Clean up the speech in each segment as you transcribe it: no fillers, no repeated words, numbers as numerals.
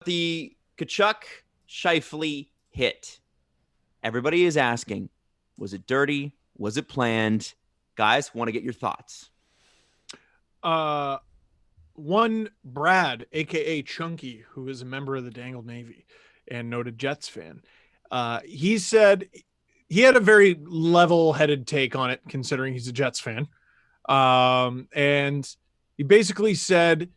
the Tkachuk Scheifele hit. Everybody is asking, was it dirty? Was it planned? Guys, want to get your thoughts. One Brad, aka Chunky, who is a member of the Dangle Navy and noted Jets fan, he said he had a very level-headed take on it, considering he's a Jets fan. And he basically said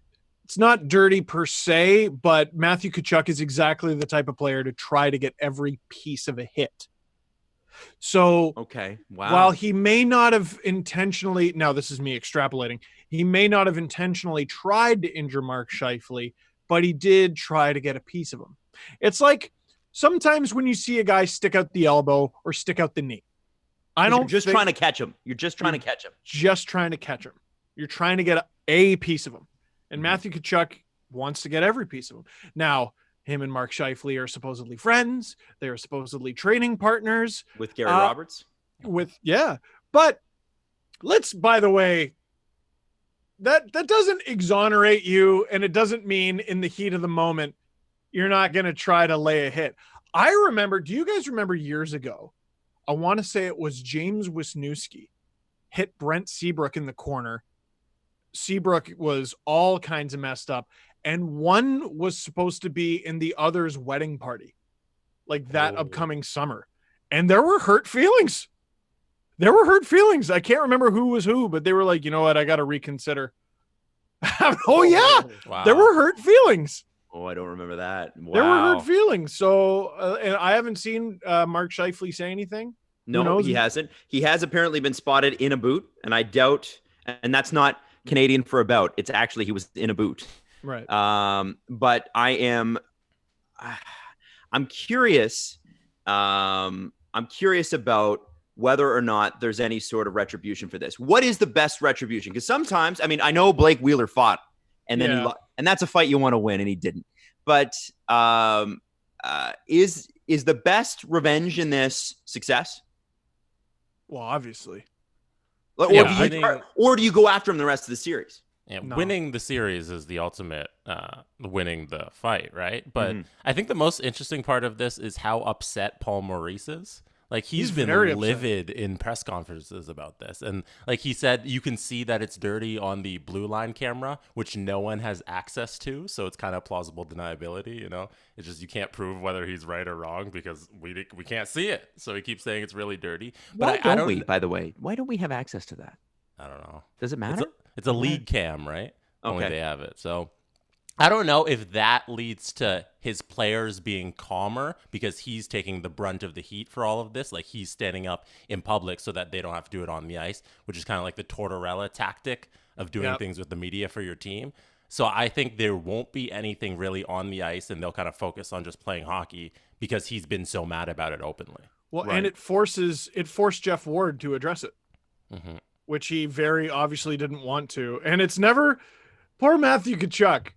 it's not dirty per se, but Matthew Tkachuk is exactly the type of player to try to get every piece of a hit. So okay, wow. While he may not have intentionally, now this is me extrapolating, he may not have intentionally tried to injure Mark Scheifele, but he did try to get a piece of him. It's like sometimes when you see a guy stick out the elbow or stick out the knee, you're just trying to catch him. You're just trying to catch him. Just trying to catch him. You're trying to get a piece of him. And Matthew Tkachuk wants to get every piece of him. Now, him and Mark Scheifele are supposedly friends. They are supposedly training partners. With Gary Roberts? But let's, by the way, that doesn't exonerate you, and it doesn't mean in the heat of the moment you're not going to try to lay a hit. I remember, do you guys remember years ago, I want to say it was James Wisniewski hit Brent Seabrook in the corner. Seabrook was all kinds of messed up, and one was supposed to be in the other's wedding party, like that upcoming summer. And there were hurt feelings. I can't remember who was who, but they were like, you know what? I got to reconsider. Wow. There were hurt feelings. Oh, I don't remember that. Wow. There were hurt feelings. So, and I haven't seen Mark Scheifele say anything. No, he hasn't. He has apparently been spotted in a boot, and I doubt, and that's not Canadian for about. It's actually, he was in a boot. Right. But I'm curious. I'm curious about whether or not there's any sort of retribution for this. What is the best retribution? Because sometimes, I mean, I know Blake Wheeler fought, and then and that's a fight you want to win, and he didn't. But is the best revenge in this success? Well, obviously. Or do you go after him the rest of the series? Yeah, no. Winning the series is the ultimate winning the fight, right? But I think the most interesting part of this is how upset Paul Maurice is. Like, he's been livid in press conferences about this. And like he said, you can see that it's dirty on the blue line camera, which no one has access to. So it's kind of plausible deniability, you know? It's just you can't prove whether he's right or wrong because we can't see it. So he keeps saying it's really dirty. But why don't we, by the way? Why don't we have access to that? I don't know. Does it matter? It's a league cam, right? Okay. Only they have it. So I don't know if that leads to his players being calmer because he's taking the brunt of the heat for all of this. Like, he's standing up in public so that they don't have to do it on the ice, which is kind of like the Tortorella tactic of doing things with the media for your team. So I think there won't be anything really on the ice, and they'll kind of focus on just playing hockey because he's been so mad about it openly. Well, and it forced Jeff Ward to address it, which he very obviously didn't want to. And it's never poor Matthew Tkachuk.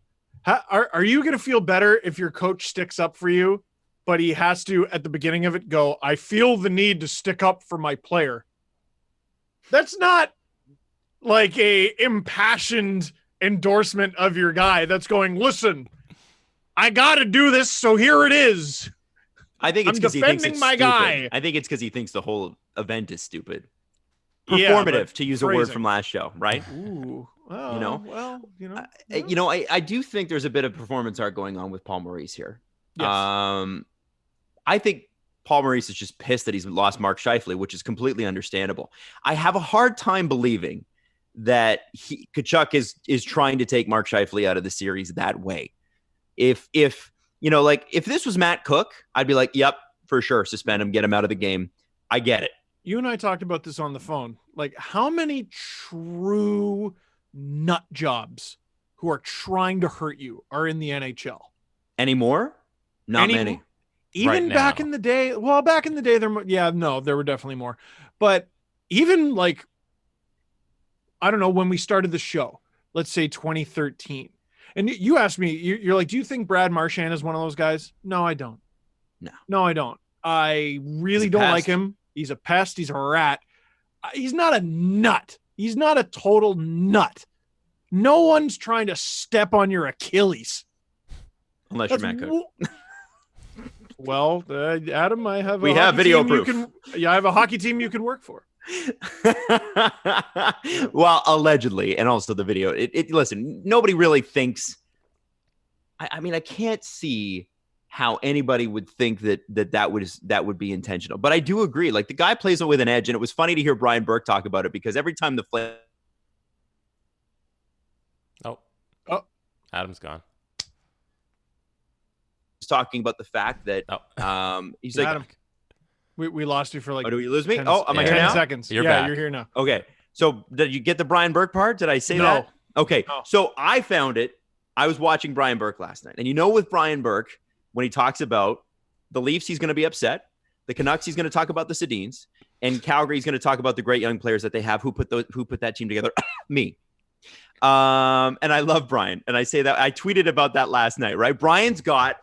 Are you going to feel better if your coach sticks up for you, but he has to, at the beginning of it, go, I feel the need to stick up for my player? That's not like a impassioned endorsement of your guy. That's going, listen, I got to do this, so here it is. I think it's because he thinks it's my stupid. guy. I think it's because he thinks the whole event is stupid. Performative, to use a word from last show, right? Ooh. You know, I do think there's a bit of performance art going on with Paul Maurice here. Yes. I think Paul Maurice is just pissed that he's lost Mark Scheifele, which is completely understandable. I have a hard time believing that Tkachuk is trying to take Mark Scheifele out of the series that way. If you know, like if this was Matt Cook, I'd be like, yep, for sure, suspend him, get him out of the game. I get it. You and I talked about this on the phone. Like, how many true nut jobs who are trying to hurt you are in the NHL anymore? Not many. Even back in the day. Well, back in the day, there were definitely more. But even like, I don't know, when we started the show, let's say 2013, and you asked me, you're like, do you think Brad Marchand is one of those guys? No, I don't. No, I don't. I really don't like him. He's a pest. He's a rat. He's not a nut. He's not a total nut. No one's trying to step on your Achilles. unless you're Matt Cook. Well, Adam, I have. We have video proof. I have a hockey team you can work for. Well, allegedly, and also the video. Listen, nobody really thinks. I mean, I can't see how anybody would think that would be intentional. But I do agree. Like, the guy plays it with an edge, and it was funny to hear Brian Burke talk about it because every time the Flames. Oh, Adam's gone. He's talking about the fact that he's like, Adam, we lost you for like. Oh, do you lose me? 10, am I here 10 now? seconds. You're back. You're here now. Okay. So did you get the Brian Burke part? Did I say that? Okay. No. So I found it. I was watching Brian Burke last night. And with Brian Burke, when he talks about the Leafs, he's going to be upset. The Canucks, he's going to talk about the Sedins. And Calgary, he's going to talk about the great young players that they have who put that team together. Me. And I love Brian. And I say that I tweeted about that last night, right? Brian's got,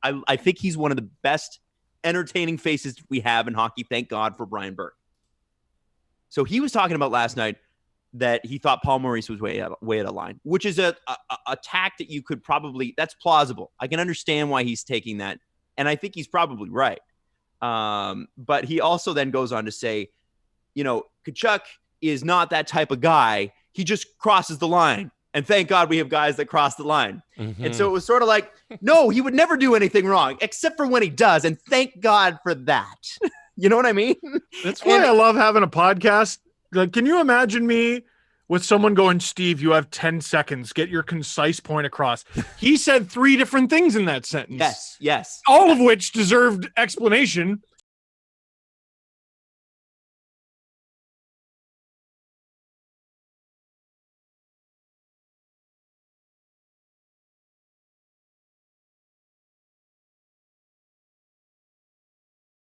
I think he's one of the best entertaining faces we have in hockey. Thank God for Brian Burke. So he was talking about last night that he thought Paul Maurice was way out of line, which is a tack that you could probably, that's plausible. I can understand why he's taking that. And I think he's probably right. But he also then goes on to say, Tkachuk is not that type of guy. He just crosses the line. And thank God we have guys that cross the line. Mm-hmm. And so it was sort of like, no, he would never do anything wrong, except for when he does. And thank God for that. You know what I mean? That's why I love having a podcast. Like, can you imagine me with someone going, Steve, you have 10 seconds. Get your concise point across. He said 3 different things in that sentence. Yes. All of which deserved explanation.